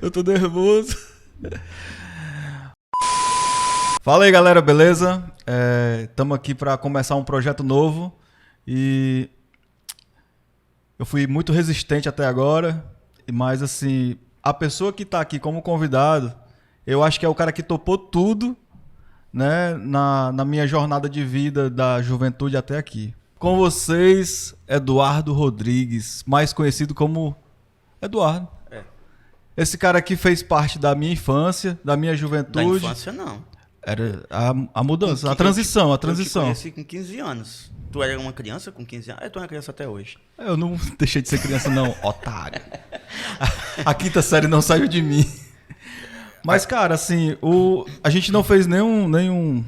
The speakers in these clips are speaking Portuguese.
Eu tô nervoso. Fala aí, galera, beleza? Estamos aqui para começar um projeto novo e eu fui muito resistente até agora, mas assim, a pessoa que tá aqui como convidado, eu acho que é o cara que topou tudo, né, na minha jornada de vida da juventude até aqui. Com vocês, Eduardo Rodrigues, mais conhecido como Eduardo. Esse cara aqui fez parte da minha infância, da minha juventude. Da infância, não. Era a mudança, a transição. Eu te conheci com 15 anos. Tu era uma criança com 15 anos? Tu é uma criança até hoje. Eu não deixei de ser criança, não, otário. A quinta série não saiu de mim. Mas, cara, assim, a gente não fez nenhum...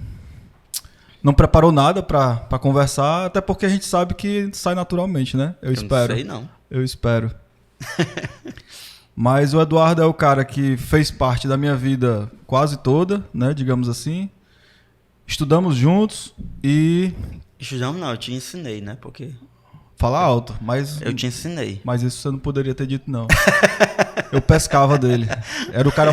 Não preparou nada pra conversar, até porque a gente sabe que sai naturalmente, né? Eu espero. Não sei, não. Eu espero. Mas o Eduardo é o cara que fez parte da minha vida quase toda, né? Digamos assim. Estudamos juntos e... Estudamos não, eu te ensinei, né? Porque... Fala alto, mas... Eu te ensinei. Mas isso você não poderia ter dito, não. Eu pescava dele. Era o cara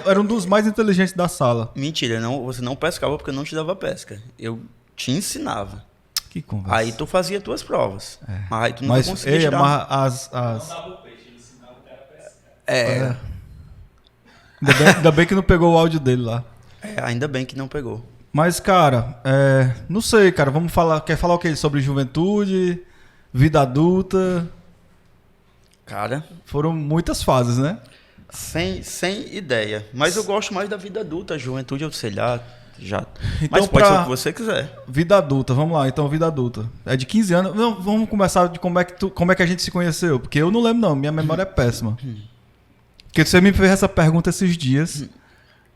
era um dos mais inteligentes da sala. Mentira, não, você não pescava porque eu não te dava pesca. Eu te ensinava. Que conversa. Aí tu fazia tuas provas. Mas aí tu não conseguia Mas tirar... Mas Não dava o peixe, ele ensinava o cara a pescar. Ainda bem que não pegou o áudio dele lá. Ainda bem que não pegou. Mas, cara, não sei, cara. Vamos falar... Quer falar o quê? Sobre juventude, vida adulta... Cara... Foram muitas fases, né? Sem ideia. Mas eu gosto mais da vida adulta. A juventude, eu sei lá, já... Então, Mas pode ser o que você quiser. Vida adulta, vamos lá. Então, vida adulta. É de 15 anos. Não, vamos começar de como é que a gente se conheceu. Porque eu não lembro, não. Minha memória é péssima. Porque você me fez essa pergunta esses dias.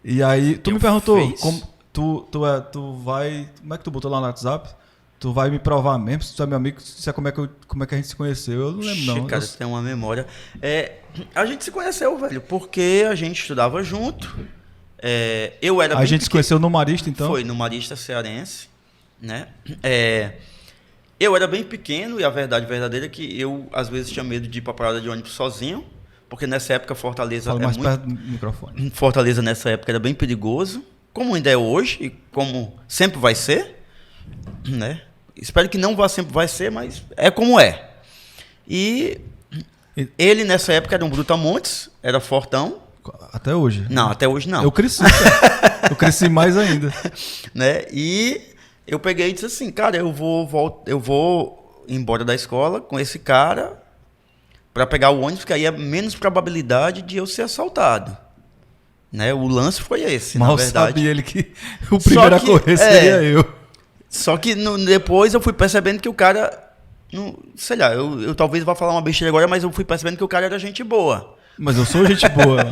E aí, tu me perguntou... Tu vai... Como é que tu botou lá no WhatsApp? Tu vai me provar mesmo, se tu é meu amigo, se é como é que a gente se conheceu. Eu não lembro, não. Cara, você tem uma memória. A gente se conheceu, velho, porque a gente estudava junto. Eu era A gente se conheceu no Marista, então? Foi, no Marista Cearense, né? Eu era bem pequeno e a verdade verdadeira é que eu, às vezes, tinha medo de ir pra parada de ônibus sozinho, porque nessa época Fortaleza... Fala mais perto do microfone. Fortaleza, nessa época, era bem perigoso, como ainda é hoje e como sempre vai ser, né? Espero que não sempre vai ser, mas é como é. E ele, nessa época, era um brutamontes, era fortão. Até hoje? Não, até hoje não. Eu cresci, cara. Eu cresci mais ainda. Né? E eu peguei e disse assim, cara, eu vou embora da escola com esse cara para pegar o ônibus, que aí é menos probabilidade de eu ser assaltado. Né? O lance foi esse, mal na verdade. Sabia ele que o primeiro a correr seria eu. Só que depois eu fui percebendo que o cara... sei lá, eu talvez vá falar uma besteira agora, mas eu fui percebendo que o cara era gente boa. Mas eu sou gente boa.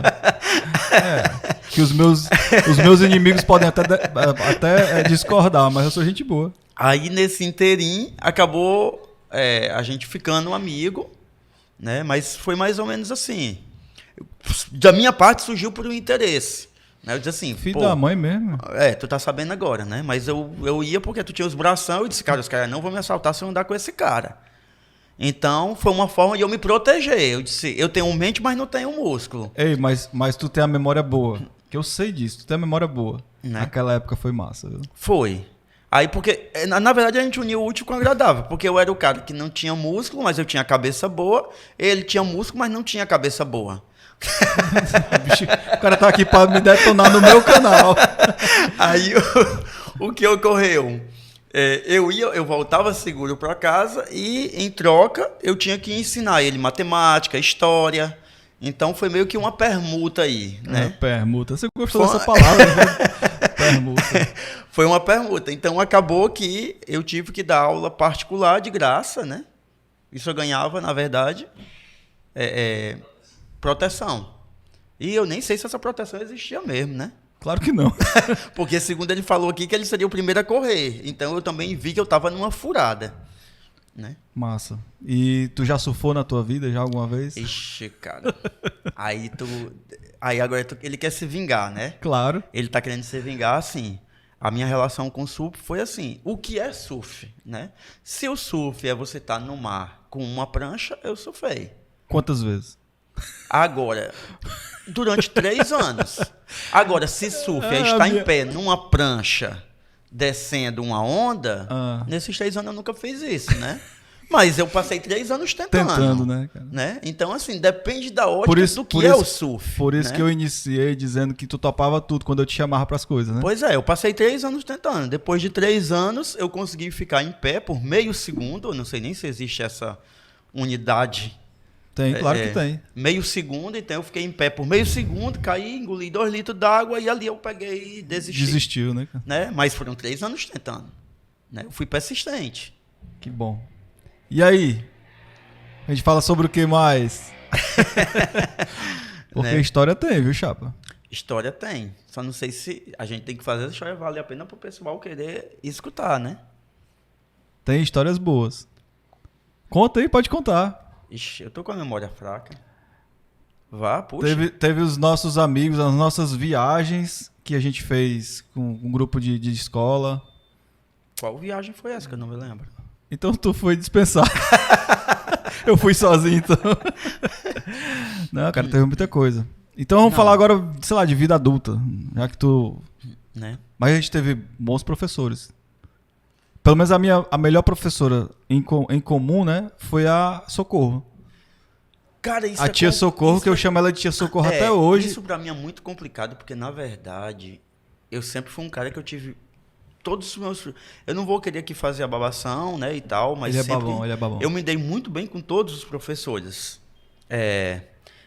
Que os meus inimigos podem até discordar, mas eu sou gente boa. Aí nesse inteirinho acabou a gente ficando amigo, né? Mas foi mais ou menos assim. Da minha parte surgiu por um interesse. Eu disse assim, filho da mãe mesmo. Tu tá sabendo agora, né? Mas eu ia porque tu tinha os bração, eu disse, cara, os caras não vão me assaltar se eu andar com esse cara. Então, foi uma forma de eu me proteger. Eu disse, eu tenho mente, mas não tenho músculo. Ei, mas tu tem a memória boa. Que eu sei disso, tu tem a memória boa. Né? Naquela época foi massa, viu? Foi. Aí, porque, na verdade, a gente uniu o útil com o agradável. Porque eu era o cara que não tinha músculo, mas eu tinha a cabeça boa. Ele tinha músculo, mas não tinha a cabeça boa. O cara tá aqui pra me detonar no meu canal. Aí o que ocorreu? Eu voltava seguro para casa e, em troca, eu tinha que ensinar ele matemática, história. Então foi meio que uma permuta aí, né? Permuta. Você gostou dessa palavra, né? Permuta. Foi uma permuta. Então acabou que eu tive que dar aula particular de graça, né? Isso eu ganhava, na verdade, proteção. E eu nem sei se essa proteção existia mesmo, né? Claro que não. Porque, segundo ele falou aqui, que ele seria o primeiro a correr. Então, eu também vi que eu estava numa furada. Né? Massa. E tu já surfou na tua vida já alguma vez? Ixi, cara. Aí agora ele quer se vingar, né? Claro. Ele tá querendo se vingar, assim. A minha relação com o surf foi assim. O que é surf, né? Se o surf é você estar no mar com uma prancha, eu surfei. Quantas vezes? Agora, durante 3 anos. Agora, se surf é estar em pé numa prancha, descendo uma onda, nesses 3 anos eu nunca fiz isso, né? Mas eu passei 3 anos tentando. Né, cara? Né? Então, assim, depende da ótica do que é o surf. Por isso né? que eu iniciei dizendo que tu topava tudo quando eu te chamava pras coisas, né? Pois é, eu passei 3 anos tentando. Depois de 3 anos, eu consegui ficar em pé por meio segundo. Eu não sei nem se existe essa unidade. Tem, claro que tem. Meio segundo, então eu fiquei em pé por meio segundo, caí, engoli 2 litros d'água e ali eu peguei e desisti. Desistiu, né, cara? Né? Mas foram 3 anos tentando. Né? Eu fui persistente. Que bom. E aí? A gente fala sobre o que mais? Porque Né? história tem, viu, Chapa? História tem. Só não sei se a gente tem que fazer essa história valer a pena para o pessoal querer escutar, né? Tem histórias boas. Conta aí, pode contar. Ixi, eu tô com a memória fraca. Vá, puxa. Teve os nossos amigos, as nossas viagens que a gente fez com um grupo de escola. Qual viagem foi essa que eu não me lembro? Então tu foi dispensar. Eu fui sozinho, então. Não, cara, teve muita coisa. Então vamos falar agora, sei lá, de vida adulta. Já que tu... Né? Mas a gente teve bons professores. Pelo menos a melhor professora em comum, né? Foi a Socorro. Cara, isso A tia Socorro, que eu chamo ela de tia Socorro até hoje. Isso pra mim é muito complicado, porque na verdade, eu sempre fui um cara que eu tive... Todos os meus... Eu não vou querer aqui fazer a babação, né, e tal, mas Ele é sempre... babão, ele é babão. Eu me dei muito bem com todos os professores.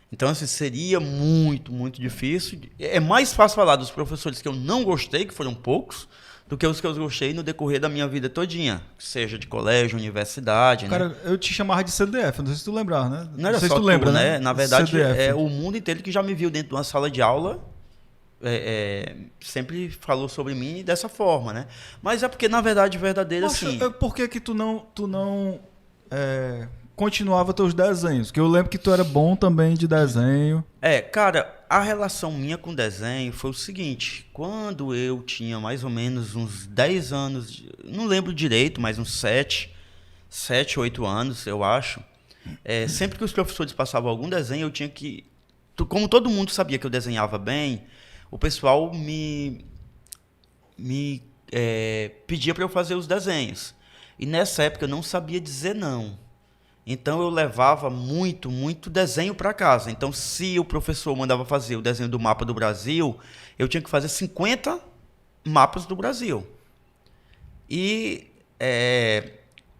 Então, assim, seria muito, muito difícil. É mais fácil falar dos professores que eu não gostei, que foram poucos, do que os que eu gostei no decorrer da minha vida todinha. Seja de colégio, universidade, Cara, né? eu te chamava de CDF, não sei se tu lembrar, né? Não era sei só se tu lembra, né? Na verdade, CDF. é o mundo inteiro que já me viu dentro de uma sala de aula... sempre falou sobre mim dessa forma, né? Mas é porque, na verdade, verdadeira, Poxa, assim... por que que tu não continuava teus desenhos? Porque eu lembro que tu era bom também de desenho. Cara, a relação minha com desenho foi o seguinte. Quando eu tinha mais ou menos uns 10 anos, não lembro direito, mas uns 7, 8 anos, eu acho. Sempre que os professores passavam algum desenho, eu tinha que... Como todo mundo sabia que eu desenhava bem, o pessoal me pedia para eu fazer os desenhos. E nessa época eu não sabia dizer não. Então eu levava muito, muito desenho para casa. Então, se o professor mandava fazer o desenho do mapa do Brasil, eu tinha que fazer 50 mapas do Brasil. E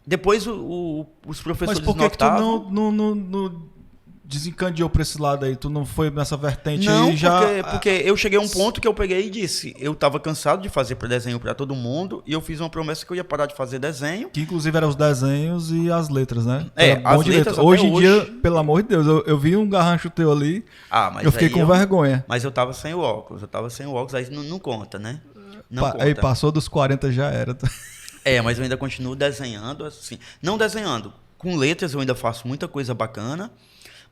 depois os professores Mas por que notavam... que tu não desencadeou pra esse lado aí? Tu não foi nessa vertente Não, aí já... porque eu cheguei a um ponto que eu peguei e disse, eu estava cansado de fazer desenho para todo mundo, e eu fiz uma promessa que eu ia parar de fazer desenho. Que inclusive eram os desenhos e as letras, né? As de letras letra. Hoje até em dia, pelo amor de Deus, eu vi um garrancho teu ali, mas eu fiquei aí com vergonha. Mas eu tava sem o óculos, aí não conta, né? Não conta. Aí passou dos 40 já era. Mas eu ainda continuo desenhando, assim, não desenhando, com letras eu ainda faço muita coisa bacana,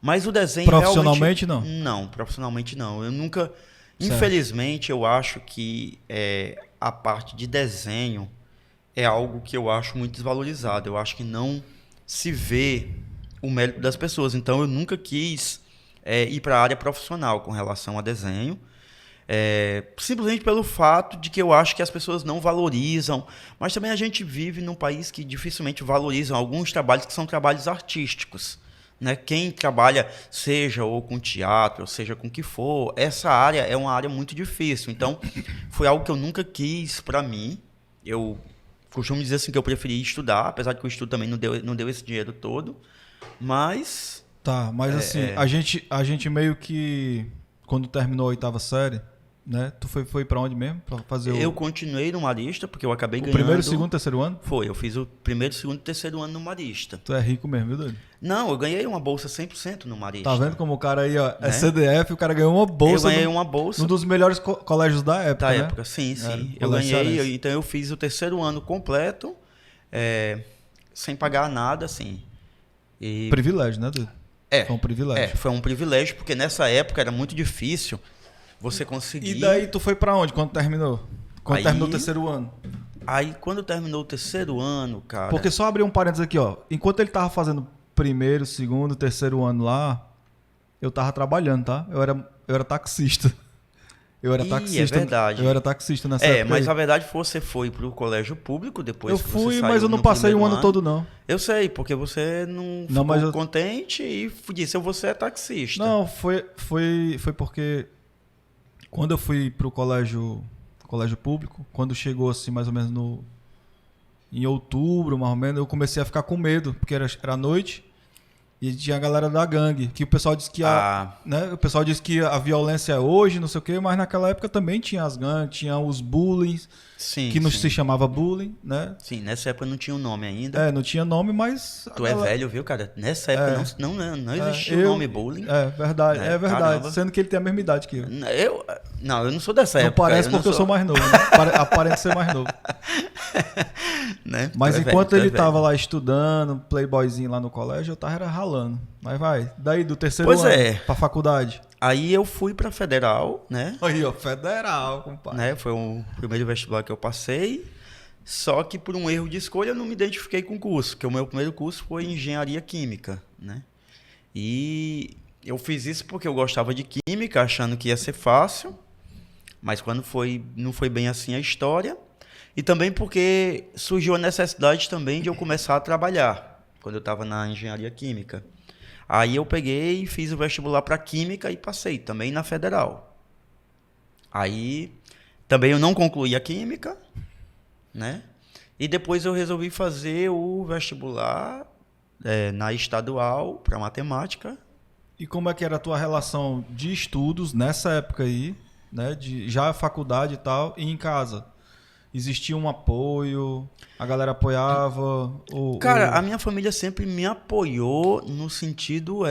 mas o desenho profissionalmente realmente... não? Não, profissionalmente não. Eu nunca... Certo. Infelizmente, eu acho que a parte de desenho é algo que eu acho muito desvalorizado. Eu acho que não se vê o mérito das pessoas. Então, eu nunca quis ir para a área profissional com relação a desenho. Simplesmente pelo fato de que eu acho que as pessoas não valorizam. Mas também a gente vive num país que dificilmente valorizam alguns trabalhos que são trabalhos artísticos. Né? Quem trabalha, seja ou com teatro, ou seja com o que for, essa área é uma área muito difícil. Então, foi algo que eu nunca quis para mim. Eu costumo dizer assim que eu preferi estudar, apesar de que o estudo também não deu esse dinheiro todo. Mas... Tá, mas assim, a gente meio que, quando terminou a 8ª série, né? Tu foi pra onde mesmo? Pra fazer Eu continuei no Marista, porque eu acabei ganhando... Primeiro, segundo, terceiro ano? Foi, eu fiz o primeiro, segundo e terceiro ano no Marista. Tu é rico mesmo, viu, doido? Não, eu ganhei uma bolsa 100% no Marista. Tá vendo como o cara aí, ó, é CDF, o cara ganhou uma bolsa. Eu ganhei uma bolsa. Um dos melhores colégios da época, Da né? época, sim. Eu ganhei, então eu fiz o terceiro ano completo, sem pagar nada, assim. E... Privilégio, né, doido? Foi um privilégio. Foi um privilégio, porque nessa época era muito difícil você conseguir... E daí tu foi pra onde quando terminou? Terminou o terceiro ano? Aí, quando terminou o terceiro ano, cara... Porque só abrir um parênteses aqui, ó. Enquanto ele tava fazendo primeiro, segundo, terceiro ano lá, eu tava trabalhando, tá? Eu era taxista. Eu era taxista. É verdade. Eu era taxista nessa época. Mas aí. na verdade você foi pro colégio público depois Eu que fui, você mas saiu eu não no passei o primeiro ano todo, não. Eu sei, porque você não ficou mas eu- contente e disse, você é taxista. Não, foi porque quando eu fui pro colégio público, quando chegou assim mais ou menos em outubro, mais ou menos, eu comecei a ficar com medo, porque era à noite e tinha a galera da gangue, que o pessoal disse que o pessoal disse que a violência é hoje, não sei o quê, mas naquela época também tinha as gangues, tinha os bullying, Sim, que não sim. se chamava bullying, né? Sim, nessa época não tinha um nome ainda. Não tinha nome, mas Tu é velho, viu, cara? Nessa época não existia o nome bullying. É verdade, É, é verdade, caramba. sendo que ele tem a mesma idade que eu. Eu não sou dessa Não época. parece porque eu sou mais novo, né? Aparenta ser mais novo. Né? Mas Tu é enquanto velho, ele tu é velho. tava lá estudando, playboyzinho lá no colégio, eu tava era ralando. Mas vai, daí do terceiro Pois ano é. pra faculdade. Aí eu fui pra Federal, né? Aí, ó, federal, compadre. Foi o primeiro vestibular que eu passei. Só que por um erro de escolha eu não me identifiquei com o curso, porque o meu primeiro curso foi engenharia química, né? E eu fiz isso porque eu gostava de química, achando que ia ser fácil, mas não foi bem assim a história. E também porque surgiu a necessidade também de eu começar a trabalhar, quando eu estava na engenharia química. Aí eu peguei e fiz o vestibular para química e passei também na Federal. Aí também eu não concluí a química, né? E depois eu resolvi fazer o vestibular na estadual para matemática. E como é que era a tua relação de estudos nessa época aí, né? Já a faculdade e tal, e em casa? Existia um apoio? A galera apoiava? Cara, a minha família sempre me apoiou no sentido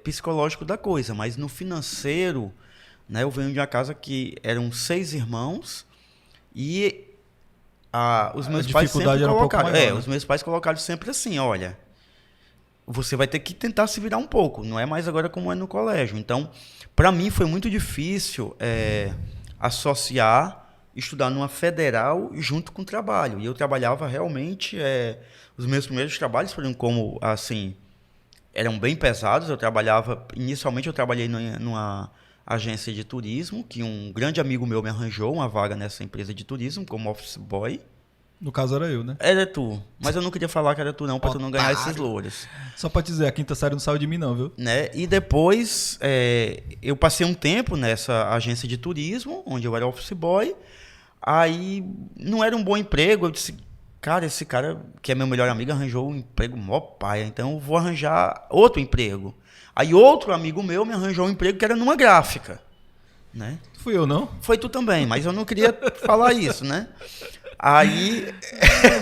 psicológico da coisa, mas no financeiro, né? Eu venho de uma casa que eram 6 irmãos e os meus pais dificuldade sempre era um pouco colocaram, maior, né? os meus pais colocaram sempre assim, olha, você vai ter que tentar se virar um pouco, não é mais agora como é no colégio. Então, para mim foi muito difícil associar estudar numa federal junto com o trabalho. E eu trabalhava realmente, os meus primeiros trabalhos foram como, assim, eram bem pesados. Inicialmente eu trabalhei numa agência de turismo, que um grande amigo meu me arranjou uma vaga nessa empresa de turismo como office boy. No caso era eu, né? Era tu, mas eu não queria falar que era tu não, pra tu não ganhar esses louros. Só pra te dizer, a quinta série não saiu de mim não, viu? Né? E depois eu passei um tempo nessa agência de turismo, onde eu era office boy. Aí não era um bom emprego. Eu disse, cara, esse cara que é meu melhor amigo arranjou um emprego mó paia, então eu vou arranjar outro emprego. Aí outro amigo meu me arranjou um emprego que era numa gráfica, né? Fui eu, não? Foi tu também, mas eu não queria falar isso, né? Aí,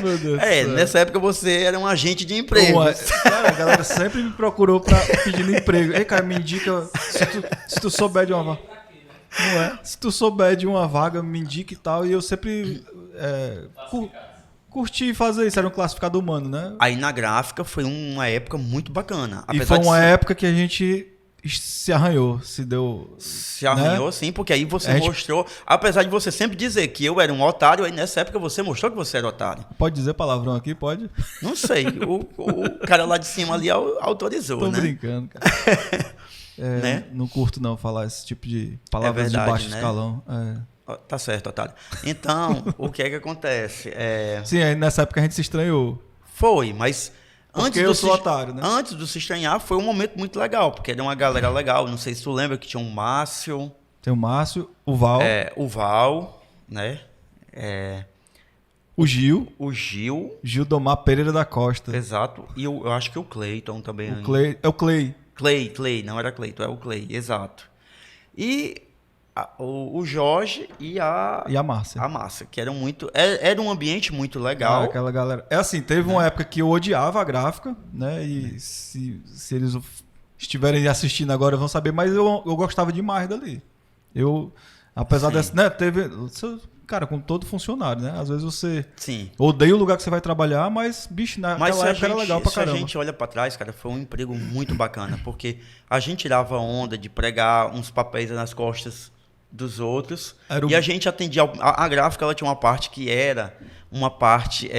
Meu Deus do céu. nessa época você era um agente de empregos. Cara, a galera sempre me procurou pedindo emprego. Ei, cara, me indica se tu souber de uma vaga. Não é? Se tu souber de uma vaga, me indica e tal. E eu sempre curti fazer isso. Era um classificado humano, né? Aí na gráfica foi uma época muito bacana. E foi uma época que a gente se arranhou, se arranhou, né? sim, porque aí você mostrou, apesar de você sempre dizer que eu era um otário, aí nessa época você mostrou que você era otário. Pode dizer palavrão aqui? Pode? Não sei, o cara lá de cima ali autorizou, Tô né? brincando, cara. Né? Não curto não falar esse tipo de palavras verdade, de baixo né? escalão. Tá certo, otário. Então, o que é que acontece? Sim, aí nessa época a gente se estranhou. Foi, mas Porque eu sou otário, né? antes do se estranhar, foi um momento muito legal, porque era uma galera legal. Não sei se tu lembra que tinha um Márcio, Tem o Márcio, o Val, o Val, né? o Gil, Gildomar Pereira da Costa. Exato. E eu acho que o Cleiton também. O Clay, é o Clay. Clay, não era Cleiton, é o Clay, exato. E o Jorge e a Márcia. A Márcia, que eram muito. Era um ambiente muito legal. Aquela galera. É assim, teve uma época que eu odiava a gráfica, né? E se eles estiverem assistindo agora vão saber, mas eu gostava demais dali. Apesar Sim. dessa. Né, teve. Cara, com todo funcionário, né? Às vezes você Sim. odeia o lugar que você vai trabalhar, mas, bicho, naquela época era legal pra caramba. Se a gente olha pra trás, cara, foi um emprego muito bacana, porque a gente tirava onda de pregar uns papéis nas costas dos outros e a gente atendia. A gráfica ela tinha uma parte que era uma parte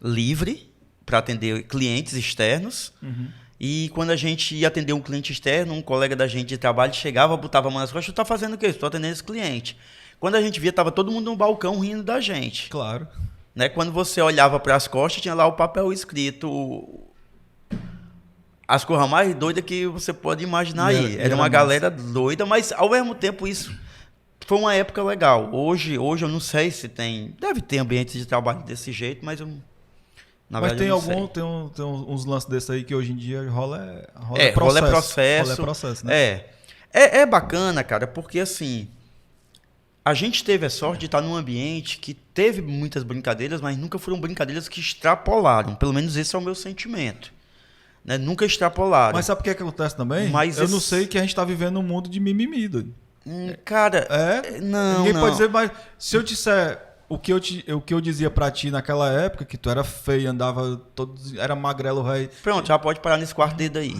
livre para atender clientes externos. Uhum. E quando a gente ia atender um cliente externo, um colega da gente de trabalho chegava, botava a mão nas costas, tu tá fazendo o quê? Estou atendendo esse cliente. Quando a gente via, tava todo mundo no balcão rindo da gente. Claro. Né? Quando você olhava para as costas, tinha lá o papel escrito as coisas mais doidas que você pode imaginar aí. Era uma galera doida, mas ao mesmo tempo isso foi uma época legal. Hoje eu não sei se tem... Deve ter ambientes de trabalho desse jeito, mas eu... Na mas verdade, tem eu não sei. tem uns lances desses aí que hoje em dia rola Rola processo. Rola processo, né? É bacana, cara, porque assim... A gente teve a sorte de estar num ambiente que teve muitas brincadeiras, mas nunca foram brincadeiras que extrapolaram. Pelo menos esse é o meu sentimento. Né? Nunca extrapolaram. Mas sabe o que acontece também? Mas eu não sei que a gente está vivendo um mundo de mimimi, doido. Cara, não. Ninguém pode dizer, mas se eu disser o que eu dizia pra ti naquela época, que tu era feio, andava todo. Era magrelo, velho. Pronto, já pode parar nesse quarto dedo aí.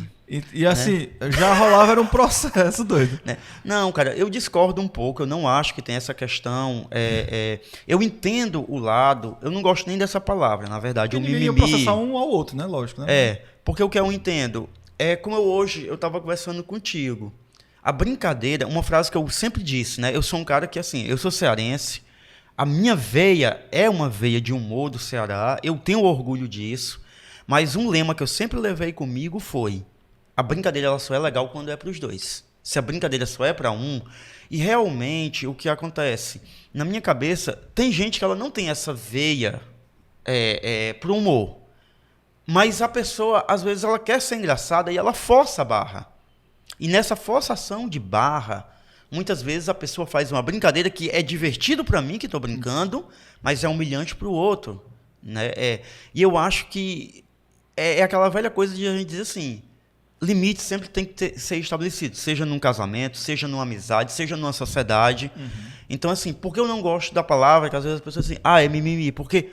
E assim, já rolava, era um processo, doido. Né? Não, cara, eu discordo um pouco, eu não acho que tem essa questão. Eu entendo o lado, eu não gosto nem dessa palavra, na verdade. Porque o ninguém mimimi. ia processar um ao outro, né? Lógico, né? Porque o que eu entendo é como eu estava conversando contigo. A brincadeira, uma frase que eu sempre disse, né? Eu sou um cara que, assim, eu sou cearense, a minha veia é uma veia de humor do Ceará, eu tenho orgulho disso, mas um lema que eu sempre levei comigo foi: a brincadeira ela só é legal quando é para os dois. Se a brincadeira só é para um, e realmente o que acontece, na minha cabeça, tem gente que ela não tem essa veia pro humor, mas a pessoa, às vezes, ela quer ser engraçada e ela força a barra. E nessa forçação de barra, muitas vezes a pessoa faz uma brincadeira que é divertido para mim, que estou brincando, mas é humilhante para o outro. Né? E eu acho que é aquela velha coisa de a gente dizer assim, limite sempre tem que ser estabelecido, seja num casamento, seja numa amizade, seja numa sociedade. Uhum. Então, assim, por que eu não gosto da palavra, que às vezes as pessoas dizem, é mimimi? Porque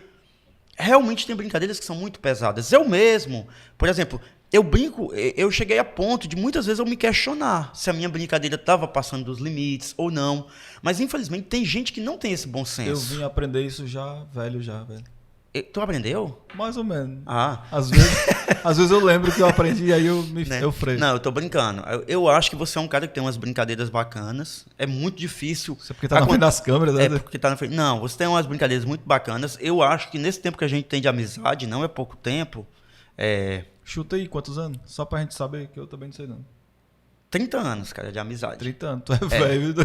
realmente tem brincadeiras que são muito pesadas. Eu mesmo, por exemplo, eu brinco, eu cheguei a ponto de muitas vezes eu me questionar se a minha brincadeira estava passando dos limites ou não. Mas, infelizmente, tem gente que não tem esse bom senso. Eu vim aprender isso já, velho. Tu aprendeu? Mais ou menos. Às vezes eu lembro que eu aprendi e aí eu freio. Não, eu tô brincando. Eu acho que você é um cara que tem umas brincadeiras bacanas. É muito difícil. Isso é porque tá na frente das câmeras, né? É porque tá na frente. Não, você tem umas brincadeiras muito bacanas. Eu acho que nesse tempo que a gente tem de amizade, não é pouco tempo. Chuta aí, quantos anos? Só pra gente saber, que eu também não sei não. 30 anos, cara, de amizade. 30 anos, tu é velho.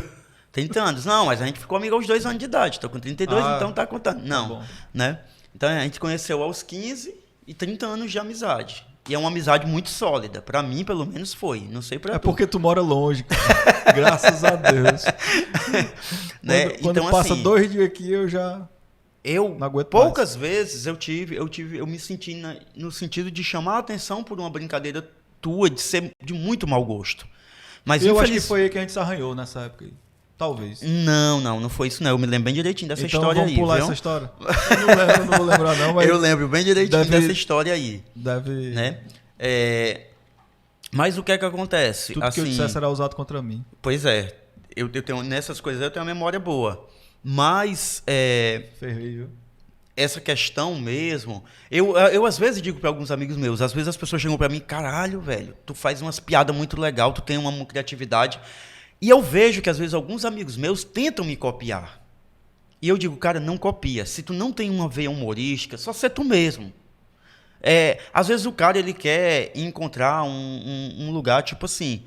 30 anos. Não, mas a gente ficou amigo aos 2 anos de idade. Tô com 32, então tá contando. Não, bom. Né? Então a gente conheceu aos 15 e 30 anos de amizade. E é uma amizade muito sólida. Pra mim, pelo menos, foi. Não sei pra tu. É porque tu mora longe, cara. Graças a Deus. Né? Quando então, passa assim, 2 dias aqui, eu já não aguento poucas mais. vezes eu me senti no sentido de chamar a atenção por uma brincadeira tua, de ser de muito mau gosto. Mas eu acho que foi aí que a gente se arranhou nessa época aí. Talvez. Não foi isso não. Eu me lembro bem direitinho dessa então, história vamos aí. Pular viu? essa história? Eu não vou lembrar não, mas eu lembro bem direitinho dessa história aí. Deve... Né? Mas o que é que acontece? Tudo que eu dissesse será usado contra mim. Pois é. Eu tenho, nessas coisas eu tenho uma memória boa. Mas Ferreiro. Essa questão mesmo, eu às vezes digo para alguns amigos meus, às vezes as pessoas chegam para mim, caralho, velho, tu faz umas piadas muito legal, tu tem uma criatividade. E eu vejo que às vezes alguns amigos meus tentam me copiar. E eu digo, cara, não copia. Se tu não tem uma veia humorística, só ser tu mesmo. Às vezes o cara ele quer encontrar um lugar, tipo assim,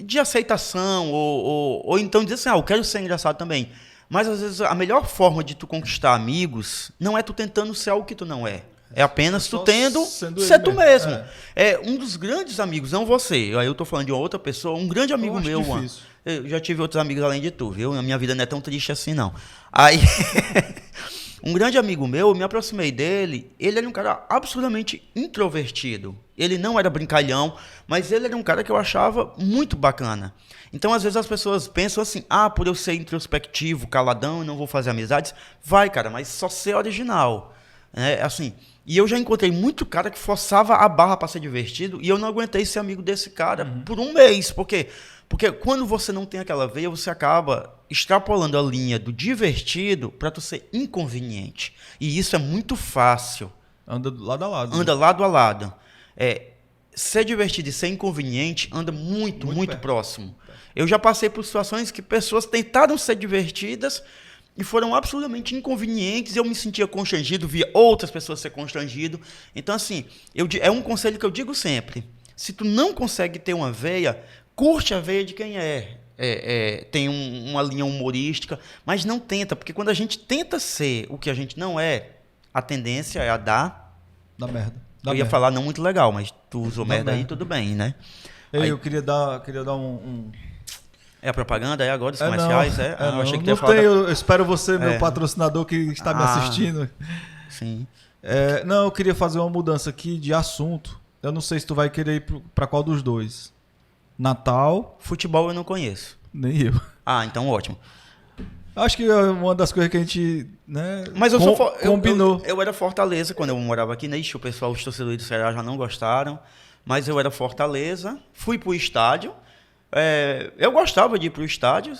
de aceitação, ou então dizer assim, eu quero ser engraçado também. Mas às vezes a melhor forma de tu conquistar amigos não é tu tentando ser algo que tu não é. É apenas tu tendo ser tu mesmo. Um dos grandes amigos, não você, aí eu tô falando de outra pessoa, um grande amigo meu, mano. Eu já tive outros amigos além de tu, viu? A minha vida não é tão triste assim, não. Aí, um grande amigo meu, eu me aproximei dele, ele era um cara absurdamente introvertido. Ele não era brincalhão, mas ele era um cara que eu achava muito bacana. Então, às vezes, as pessoas pensam assim, por eu ser introspectivo, caladão, eu não vou fazer amizades. Vai, cara, mas só ser original. Assim, e eu já encontrei muito cara que forçava a barra para ser divertido e eu não aguentei ser amigo desse cara por um mês. Por quê? Porque quando você não tem aquela veia, você acaba extrapolando a linha do divertido para tu ser inconveniente. E isso é muito fácil. Anda lado a lado. Anda lado a lado. ser divertido e ser inconveniente anda muito Muito próximo. Eu já passei por situações que pessoas tentaram ser divertidas e foram absolutamente inconvenientes. Eu me sentia constrangido, via outras pessoas ser constrangido. Então, assim, é um conselho que eu digo sempre. Se tu não consegue ter uma veia, curte a veia de quem tem uma linha humorística, mas não tenta, porque quando a gente tenta ser o que a gente não é, a tendência é a dar... Dá merda. Eu ia falar não muito legal, mas tu usou merda aí, tudo bem, né? Ei, Aí- eu queria dar um... É a propaganda, é agora, os comerciais, é? não, Eu achei que tu não ia falar tem, eu espero você, meu É. patrocinador que está me Ah. assistindo. Sim. Não, eu queria fazer uma mudança aqui de assunto. Eu não sei se tu vai querer ir para qual dos dois. Natal, Futebol eu não conheço. nem eu. Ah, então ótimo. Acho que é uma das coisas que a gente, né, Mas combinou. eu era Fortaleza quando eu morava aqui, né? Ixi, o pessoal, os torcedores do Ceará já não gostaram. Mas eu era Fortaleza, fui pro estádio. Eu gostava de ir pro estádio.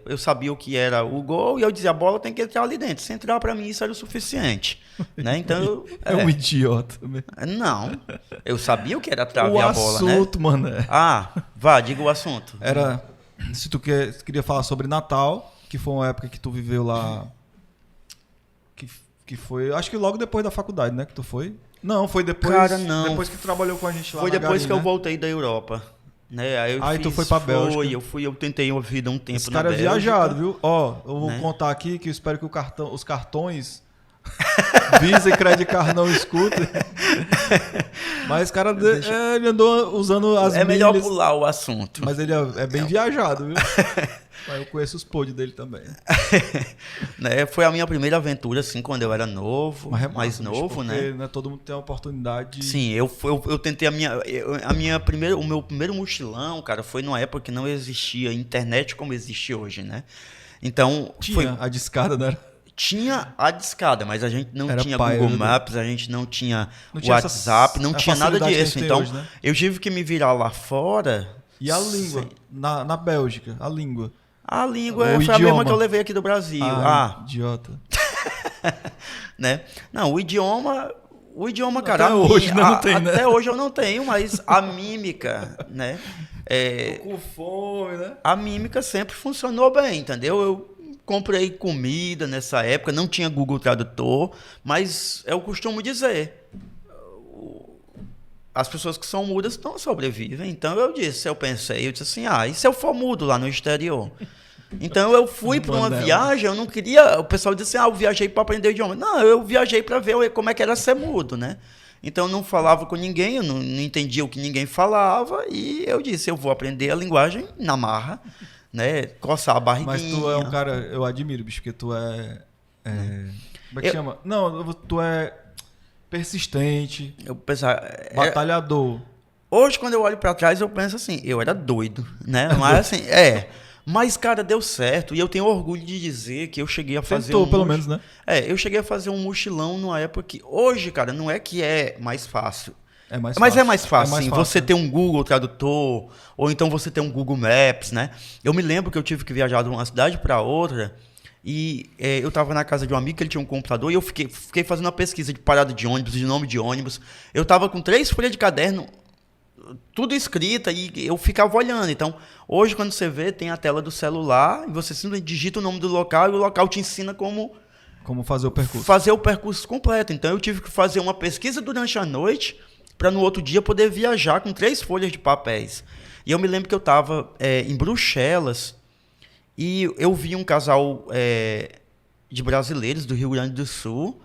Eu sabia o que era o gol e eu dizia, a bola tem que entrar ali dentro. Se entrar, para mim, isso era o suficiente. Né? Então, É um idiota mesmo. Não, eu sabia o que era a trave O e a bola, né? assunto, mano, Ah, vá, diga o assunto. era... Se tu queria falar sobre Natal, que foi uma época que tu viveu lá... Que foi... Acho que logo depois da faculdade, né? Que tu foi? Não, foi depois... Cara, não. Depois que tu trabalhou com a gente lá Foi na depois Garim, que eu né? voltei da Europa. Né? Aí tu foi pra Bélgica. Eu tentei uma vida um tempo Esse na cara é Bélgica. viajado, viu? Ó, eu vou Né? contar aqui que eu espero que os cartões Visa e Credit Card não escutem. Mas o cara ele andou usando as É melhor milhas, pular o assunto. mas ele é bem viajado, viu? Mas eu conheço os podres dele também. Né? Foi a minha primeira aventura, assim, quando eu era novo, Mas é massa, mais bicho, novo, porque, né? não é todo mundo tem a oportunidade de... Sim, eu tentei o meu primeiro mochilão, cara, foi numa época que não existia internet como existe hoje, né? Então, Tinha a discada, né? tinha a discada, mas a gente não Era tinha paia, Google né? Maps, a gente não tinha Não tinha WhatsApp, essa- não a tinha nada facilidade que a disso. gente tem Então, hoje, né? eu tive que me virar lá fora. E a língua, na Bélgica, a língua. A língua O foi a mesma idioma. que eu levei aqui do Brasil. Idiota. Né? Não, o idioma, cara, Até hoje não tem, né? até hoje eu não tenho, mas a mímica, né? Com fome, né? A mímica sempre funcionou bem, entendeu? Eu comprei comida nessa época, não tinha Google Tradutor, mas eu costumo dizer, as pessoas que são mudas não sobrevivem. Então eu disse assim, e se eu for mudo lá no exterior? Então eu fui para uma Mandela. viagem, eu não queria, o pessoal disse eu viajei para aprender o idioma. Não, eu viajei para ver como é que era ser mudo, né? Então eu não falava com ninguém, eu não entendia o que ninguém falava e eu disse, eu vou aprender a linguagem na marra, né? Coçar a barriguinha. Mas tu é um cara, eu admiro, bicho, porque tu é... como é que chama? Não, tu é persistente, Eu pensava, batalhador. hoje quando eu olho para trás eu penso assim, eu era doido, né? Mas assim, mas cara, deu certo e eu tenho orgulho de dizer que eu cheguei a fazer Tentou, pelo menos, né? eu cheguei a fazer um mochilão numa época que hoje, cara, não é que é mais fácil. É mais Mas fácil. é mais fácil, sim. Você né? ter um Google Tradutor, ou então você ter um Google Maps, né? Eu me lembro que eu tive que viajar de uma cidade para outra e eu estava na casa de um amigo que ele tinha um computador e eu fiquei fazendo uma pesquisa de parada de ônibus, de nome de ônibus. Eu estava com 3 folhas de caderno, tudo escrita e eu ficava olhando. Então, hoje quando você vê, tem a tela do celular e você simplesmente digita o nome do local e o local te ensina como fazer o percurso. fazer o percurso completo. Então eu tive que fazer uma pesquisa durante a noite para no outro dia poder viajar com 3 folhas de papéis. E eu me lembro que eu estava em Bruxelas e eu vi um casal de brasileiros do Rio Grande do Sul.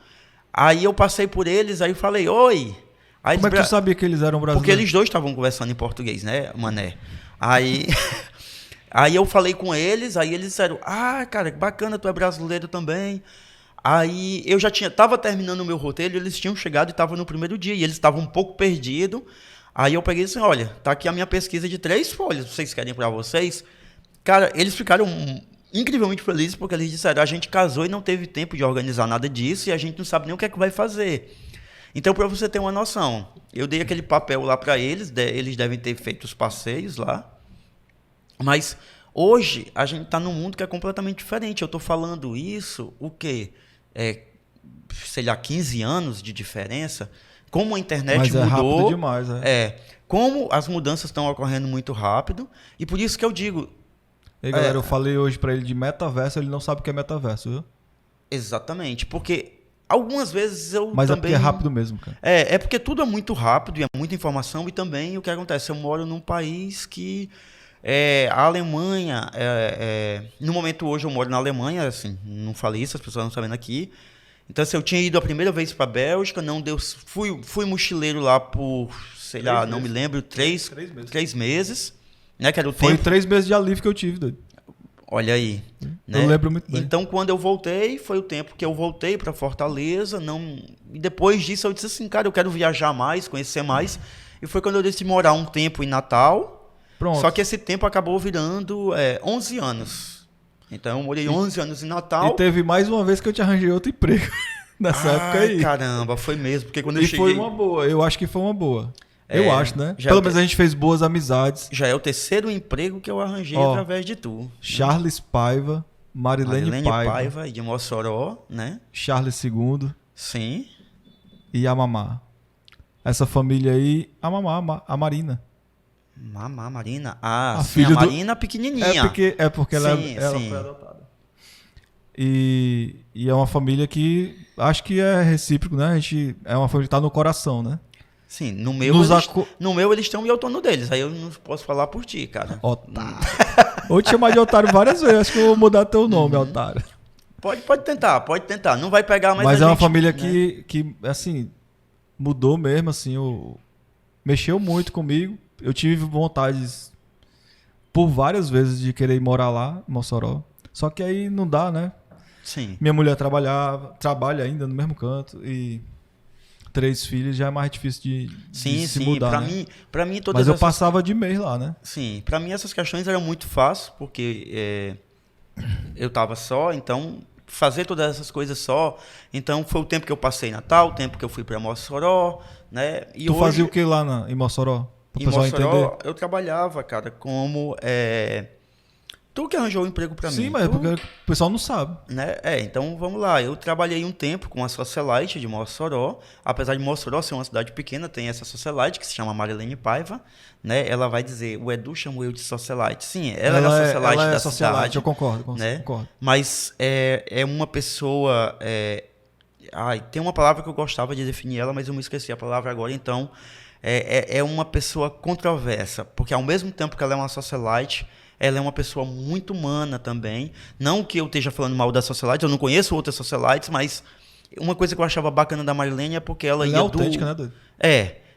Aí eu passei por eles, aí eu falei, oi. Aí Como é que tu sabia que eles eram brasileiros? porque eles dois estavam conversando em português, né, mané? Aí eu falei com eles, aí eles disseram, cara, que bacana, tu é brasileiro também. Aí eu já tava terminando o meu roteiro, eles tinham chegado e estavam no primeiro dia, e eles estavam um pouco perdidos. Aí eu peguei e disse, olha, tá aqui a minha pesquisa de 3 folhas, vocês querem para vocês? Cara, eles ficaram incrivelmente felizes, porque eles disseram, a gente casou e não teve tempo de organizar nada disso, e a gente não sabe nem o que é que vai fazer. Então, para você ter uma noção, eu dei aquele papel lá para eles, eles devem ter feito os passeios lá, mas hoje a gente está num mundo que é completamente diferente. Eu estou falando isso, o quê? Sei lá, 15 anos de diferença. como a internet Mas é rápido mudou. demais, é. Como as mudanças estão ocorrendo muito rápido. E por isso que eu digo. E galera, eu falei hoje pra ele de metaverso, ele não sabe o que é metaverso, viu? Exatamente. Porque algumas vezes eu Mas também... é porque é rápido mesmo, cara. É porque tudo é muito rápido e é muita informação. E também o que acontece? Eu moro num país que... a Alemanha... no momento hoje eu moro na Alemanha, assim, não falei isso, as pessoas não sabendo aqui. Então, assim, eu tinha ido a primeira vez para a Bélgica, não deu, fui mochileiro lá por, sei lá, não me lembro, 3 meses, né, que era o Foi tempo. 3 meses de alívio que eu tive, doido. Olha aí. Né? Eu lembro muito bem. Então, quando eu voltei, foi o tempo que eu voltei para Fortaleza, e depois disso eu disse assim, cara, eu quero viajar mais, conhecer mais, e foi quando eu decidi morar um tempo em Natal. Pronto. Só que esse tempo acabou virando 11 anos. Então eu morei 11 anos em Natal. E teve mais uma vez que eu te arranjei outro emprego nessa época aí. Caramba, foi mesmo. Porque quando eu cheguei... foi uma boa, eu acho que foi uma boa. Eu acho, né? já Pelo menos a gente fez boas amizades. Já é o terceiro emprego que eu arranjei através de tu. Charles Paiva, Marilene Paiva de Mossoró, né? Charles II Sim. e a Mamá. Essa família aí, a Mamá, a Marina. Marina? A sim, filha a Marina pequenininha. É porque ela sim. foi adotada. E é uma família que acho que é recíproco, né? A gente é uma família que tá no coração, né? Sim, no meu eles estão e eu tô no deles. Aí eu não posso falar por ti, cara. Otário. Vou te chamar de otário várias vezes. Acho que eu vou mudar teu nome, otário. Pode tentar. Não vai pegar mais Mas é uma gente, família né? que, assim, mudou mesmo, assim, mexeu muito comigo. Eu tive vontades por várias vezes de querer ir morar lá, em Mossoró. Só que aí não dá, né? Sim. Minha mulher trabalha ainda no mesmo canto e 3 filhos já é mais difícil de se mudar, Pra mim todas Mas eu essas... passava de mês lá, né? Sim, pra mim essas questões eram muito fáceis, porque eu tava só, então fazer todas essas coisas só. Então foi o tempo que eu passei em Natal, o tempo que eu fui pra Mossoró, né? E Tu hoje, fazia o que lá em Mossoró? Pro em pessoal Mossoró, entender. eu trabalhava, cara, como... Tu que arranjou o emprego pra mim. Sim, mas é porque o pessoal não sabe. Né? Então vamos lá. Eu trabalhei um tempo com a socialite de Mossoró. Apesar de Mossoró ser uma cidade pequena, tem essa socialite que se chama Marilene Paiva. Né? Ela vai dizer, o Edu chamou eu de socialite. Sim, ela é a socialite da cidade. Eu concordo, né? concordo. Mas é uma pessoa... tem uma palavra que eu gostava de definir ela, mas eu me esqueci a palavra agora. Então, é uma pessoa controversa. Porque ao mesmo tempo que ela é uma socialite... Ela é uma pessoa muito humana também. Não que eu esteja falando mal da socialite, eu não conheço outras socialites, mas uma coisa que eu achava bacana da Marilene é porque ela ia é autêntica, né, doido?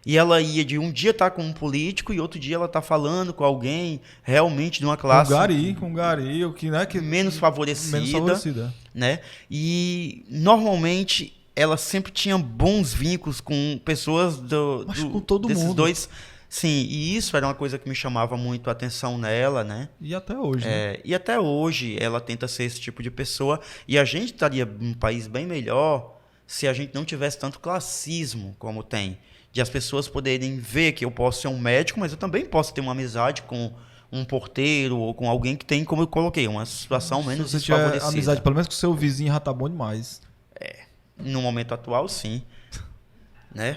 E ela ia de um dia estar com um político e outro dia ela tá falando com alguém realmente de uma classe... Com um gari, o que, né, que menos favorecida. Né? E, normalmente, ela sempre tinha bons vínculos com pessoas com todo desses mundo. dois... Sim, e isso era uma coisa que me chamava muito a atenção nela, né? E até hoje, né? E até hoje ela tenta ser esse tipo de pessoa. E a gente estaria num país bem melhor se a gente não tivesse tanto classismo como tem. De as pessoas poderem ver que eu posso ser um médico, mas eu também posso ter uma amizade com um porteiro ou com alguém que tem, como eu coloquei, uma situação menos desfavorecida. Se você tiver amizade, pelo menos com o seu vizinho, já tá bom demais. No momento atual, sim. Né?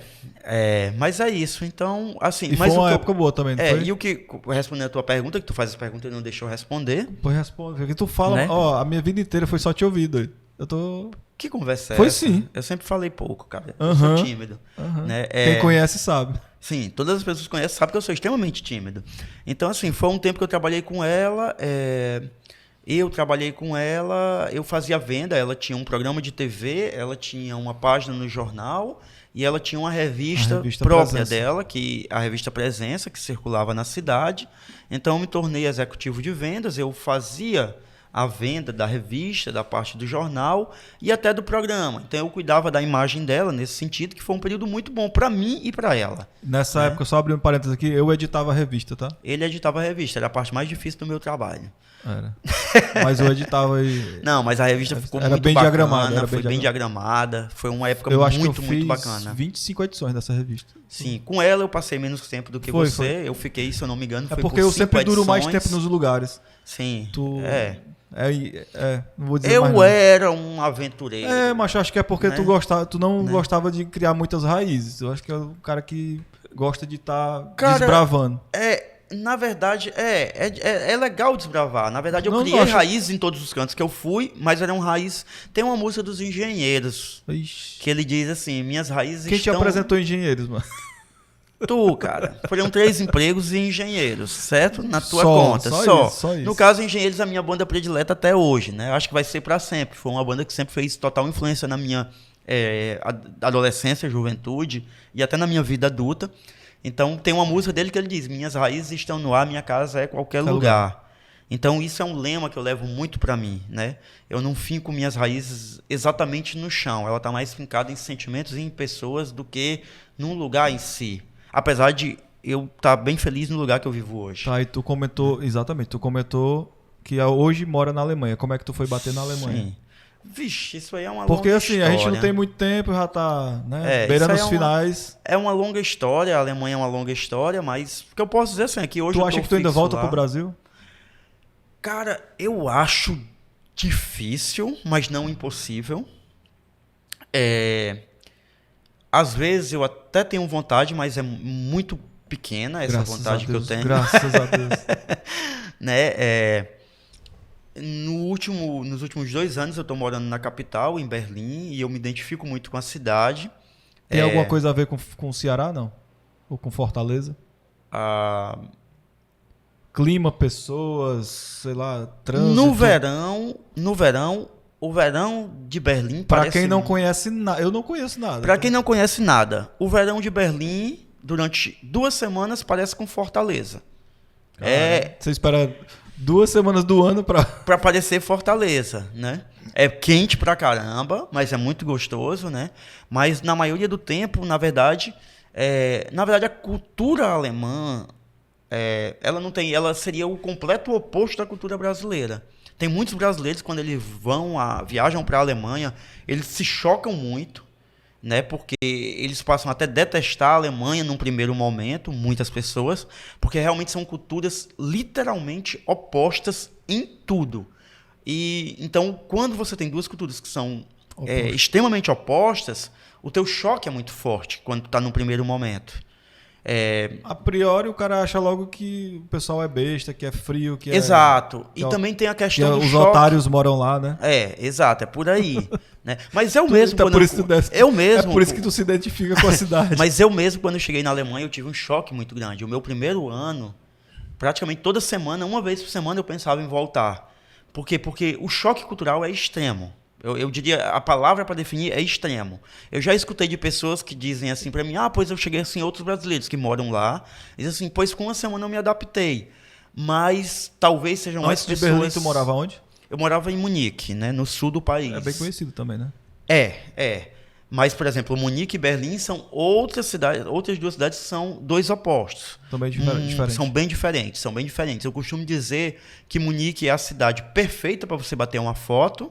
Mas é isso, então, assim... E mas foi uma época boa também, não foi? E o que, respondendo a tua pergunta, que tu faz essa pergunta e não deixou responder... Pois responde, porque tu fala, né? A minha vida inteira foi só te ouvir, doido. Eu tô... Que conversa é Foi essa? sim. Eu sempre falei pouco, cara. Eu sou tímido. Né? Quem conhece sabe. Sim, todas as pessoas que conhecem sabem que eu sou extremamente tímido. Então, assim, foi um tempo que eu trabalhei com ela... eu fazia venda, ela tinha um programa de TV, ela tinha uma página no jornal e ela tinha uma revista própria dela, a revista Presença, que circulava na cidade. Então eu me tornei executivo de vendas, eu fazia a venda da revista, da parte do jornal e até do programa. Então eu cuidava da imagem dela nesse sentido, que foi um período muito bom para mim e para ela. Nessa época, só abrir um parênteses aqui, eu editava a revista, tá? Ele editava a revista, era a parte mais difícil do meu trabalho. Era. Mas eu editava e... Não, mas a revista ficou era muito bem bacana, diagramada, foi bem diagramada, foi uma época eu acho muito, que eu muito fiz bacana. 25 edições dessa revista. Sim, com ela eu passei menos tempo do que Foi. você, eu fiquei, se eu não me engano, foi porque por eu sempre 5 duro mais edições. tempo nos lugares. Sim, Não vou dizer mais Eu não. era um aventureiro. Mas eu acho que é porque né? tu não Né? gostava de criar muitas raízes. Eu acho que é o cara que gosta de estar Cara, desbravando. Na verdade, é legal desbravar. Na verdade, eu Não, criei não acho- raízes em todos os cantos que eu fui, mas eram raízes... Tem uma música dos Engenheiros, Ixi. que ele diz assim, minhas raízes Quem te estão... apresentou engenheiros, mano? Tu, cara. Foram 3 empregos e engenheiros, certo? Na tua Só, conta, só só. isso, só isso. No caso, engenheiros é a minha banda predileta até hoje, né? Acho que vai ser pra sempre. Foi uma banda que sempre fez total influência na minha adolescência, juventude e até na minha vida adulta. Então, tem uma música dele que ele diz: minhas raízes estão no ar, minha casa é qualquer lugar. Então, isso é um lema que eu levo muito pra mim, né? Eu não finco minhas raízes exatamente no chão. Ela tá mais fincada em sentimentos e em pessoas do que num lugar em si. Apesar de eu estar bem feliz no lugar que eu vivo hoje. Tá, e tu comentou que hoje mora na Alemanha. Como é que tu foi bater na Alemanha? Sim. Vixe, isso aí é uma Porque longa assim, história. a gente não tem muito tempo, já tá, né, É, beirando isso os aí finais. É uma longa história, a Alemanha é uma longa história, mas o que eu posso dizer assim, é que hoje Tu eu acha tô que tu ainda fixo volta lá. pro Brasil? Cara, eu acho difícil, mas não impossível. Às vezes eu até tenho vontade, mas é muito pequena essa Graças vontade a que eu Deus, tenho. Graças a Deus. Né? Nos últimos 2 anos eu estou morando na capital, em Berlim, e eu me identifico muito com a cidade. Tem alguma coisa a ver com o Ceará, não? Ou com Fortaleza? Ah, Clima, pessoas, sei lá, trânsito. no verão, o verão de Berlim Pra parece... quem não conhece nada, eu não conheço nada. Para quem não conhece nada, o verão de Berlim, durante 2 semanas, parece com Fortaleza. Você espera 2 semanas do ano pra... Para parecer Fortaleza, né? É quente pra caramba, mas é muito gostoso, né? Mas na maioria do tempo, na verdade, a cultura alemã, ela seria o completo oposto da cultura brasileira. Tem muitos brasileiros, quando eles viajam para a Alemanha, eles se chocam muito, né? Porque eles passam até a detestar a Alemanha num primeiro momento, muitas pessoas, porque realmente são culturas literalmente opostas em tudo. E então, quando você tem 2 culturas que são extremamente opostas, o teu choque é muito forte quando está no primeiro momento. A priori, o cara acha logo que o pessoal é besta, que é frio, que Exato. que E é- também tem a que questão do os choque. otários moram lá, né? Exato, é por aí. Né? Mas eu mesmo, Então, quando por isso que tu deve- eu mesmo, É por isso que tu se identifica com a cidade. mas eu mesmo, quando eu cheguei na Alemanha, eu tive um choque muito grande. O meu primeiro ano, praticamente toda semana, uma vez por semana, eu pensava em voltar. Por quê? Porque o choque cultural é extremo. Eu diria, a palavra para definir é extremo. Eu já escutei de pessoas que dizem assim para mim: pois eu cheguei assim, outros brasileiros que moram lá, dizem assim, pois com uma semana eu me adaptei. Mas talvez sejam mais Antes de pessoas... Berlim, tu morava onde? Eu morava em Munique, né, no sul do país. É bem conhecido também, né? Mas, por exemplo, Munique e Berlim são outras 2 cidades que são 2 opostos. Também diferente. São bem diferentes. Eu costumo dizer que Munique é a cidade perfeita para você bater uma foto,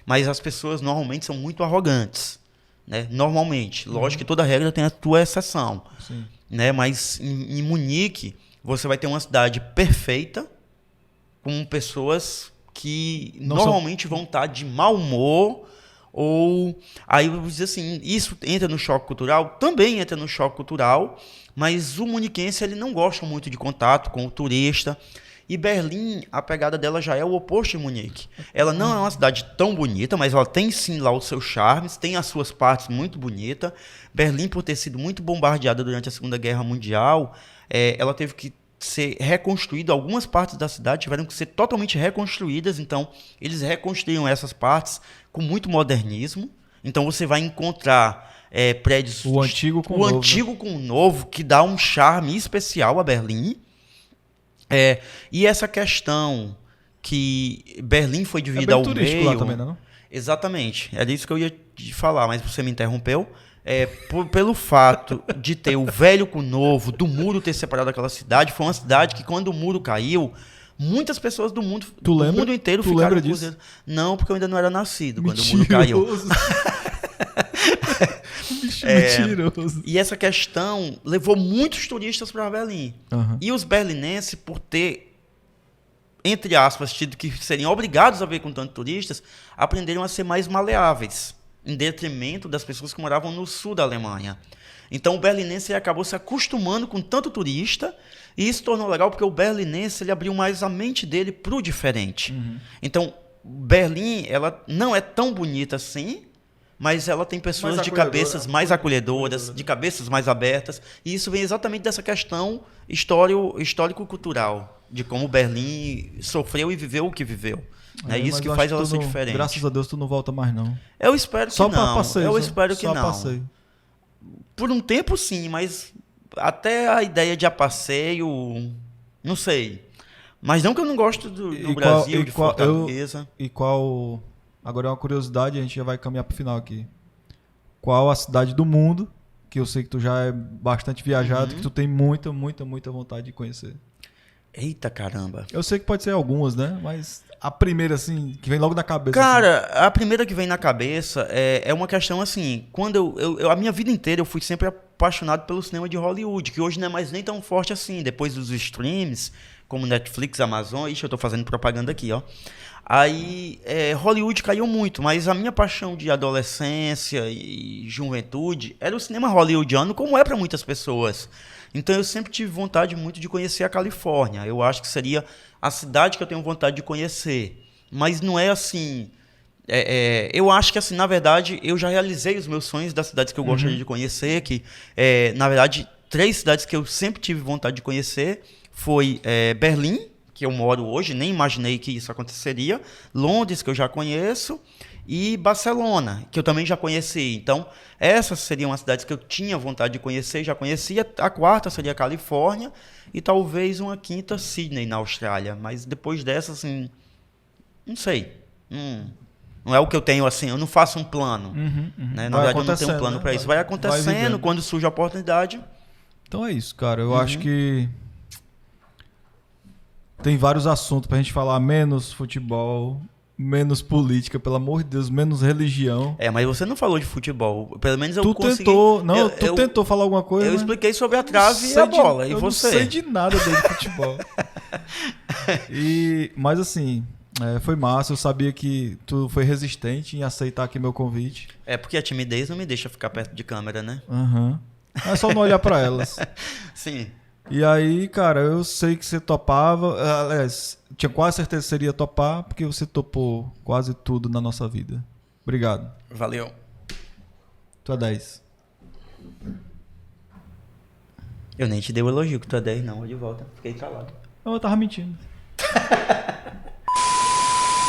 mas as pessoas normalmente são muito arrogantes, né? Normalmente. Lógico que toda regra tem a tua exceção. Sim. Né? Mas em Munique, você vai ter uma cidade perfeita, com pessoas que Não normalmente vão estar de mau humor, ou aí eu vou dizer assim, isso entra no choque cultural? Também entra no choque cultural, mas o muniquense ele não gosta muito de contato com o turista. E Berlim, a pegada dela já é o oposto de Munique. Ela não é uma cidade tão bonita, mas ela tem sim lá os seus charmes, tem as suas partes muito bonitas. Berlim, por ter sido muito bombardeada durante a Segunda Guerra Mundial, ela teve que ser reconstruída. Algumas partes da cidade tiveram que ser totalmente reconstruídas, então eles reconstruíram essas partes com muito modernismo. Então você vai encontrar prédios... O antigo com o o novo, antigo com o novo, que dá um charme especial a Berlim. E essa questão que Berlim foi dividida bem ao turístico meio... lá também, não? Exatamente. Era isso que eu ia te falar, mas você me interrompeu. Pelo fato de ter o velho com o novo, do muro ter separado aquela cidade, foi uma cidade que, quando o muro caiu, muitas pessoas do mundo inteiro Tu ficaram lembra com disso? Não, porque eu ainda não era nascido quando o muro caiu. Mentiroso. Bicho mentiroso. E essa questão levou muitos turistas para Berlim. Aham. E os berlinenses, por ter entre aspas, tido que seriam obrigados a ver com tantos turistas, aprenderam a ser mais maleáveis, em detrimento das pessoas que moravam no sul da Alemanha. Então o berlinense ele acabou se acostumando com tanto turista, e isso tornou legal porque o berlinense ele abriu mais a mente dele para o diferente. Então Berlim ela não é tão bonita assim, mas ela tem pessoas Mais de acolhedora. cabeças mais acolhedoras, de cabeças mais abertas, e isso vem exatamente dessa questão histórico-cultural, de como Berlim sofreu e viveu o que viveu. É isso mas que eu faz acho ela tu ser não- diferente. Graças a Deus tu não volta mais, não. Eu espero que Só pra não. passeio. Eu só- espero que só não. passeio. Por um tempo, sim, mas até a ideia de a passeio, não sei. Mas não que eu não gosto do E Brasil, qual- de e qual- Fortaleza. E qual... Agora é uma curiosidade, a gente já vai caminhar pro final aqui. Qual a cidade do mundo, que eu sei que tu já é bastante viajado, que tu tem muita, muita, muita vontade de conhecer? Eita caramba. Eu sei que pode ser algumas, né? Mas a primeira, assim, que vem logo na cabeça. Cara, a primeira que vem na cabeça é uma questão assim. Quando a minha vida inteira eu fui sempre apaixonado pelo cinema de Hollywood, que hoje não é mais nem tão forte assim. Depois dos streams, como Netflix, Amazon, ixi, eu tô fazendo propaganda aqui, ó. Aí Hollywood caiu muito, mas a minha paixão de adolescência e juventude era o cinema hollywoodiano, como é para muitas pessoas. Então eu sempre tive vontade muito de conhecer a Califórnia. Eu acho que seria a cidade que eu tenho vontade de conhecer. Mas não é assim. Eu acho que, assim, na verdade, eu já realizei os meus sonhos das cidades que eu gostaria de conhecer. Que, na verdade, 3 cidades que eu sempre tive vontade de conhecer foi Berlim, que eu moro hoje, nem imaginei que isso aconteceria. Londres, que eu já conheço. E Barcelona, que eu também já conheci. Então, essas seriam as cidades que eu tinha vontade de conhecer, já conhecia. A quarta seria a Califórnia e talvez uma quinta, Sydney, na Austrália. Mas depois dessa, assim, não sei. Não é o que eu tenho, assim, eu não faço um plano. Né? Na Vai verdade, eu não tenho um acontecendo, plano né? para isso. Vai Vai acontecendo, vivendo. quando surge a oportunidade. Então é isso, cara. Eu acho que tem vários assuntos pra gente falar. Menos futebol, menos política, pelo amor de Deus, menos religião. Mas você não falou de futebol. Pelo menos eu Tu consegui... tentou, não, eu, tu eu- tentou falar alguma coisa. Eu mas expliquei sobre a eu não trave e sei a bola. E eu você? não sei de nada dele de futebol. Mas assim, foi massa. Eu sabia que tu foi resistente em aceitar aqui meu convite. Porque a timidez não me deixa ficar perto de câmera, né? Aham. É só não olhar pra elas. Sim. E aí, cara, eu sei que você topava. Aliás, tinha quase certeza que você iria topar, porque você topou quase tudo na nossa vida. Obrigado. Valeu. Tu é 10. Eu nem te dei o elogio que tu é 10, não. De volta. Fiquei calado. Eu tava mentindo.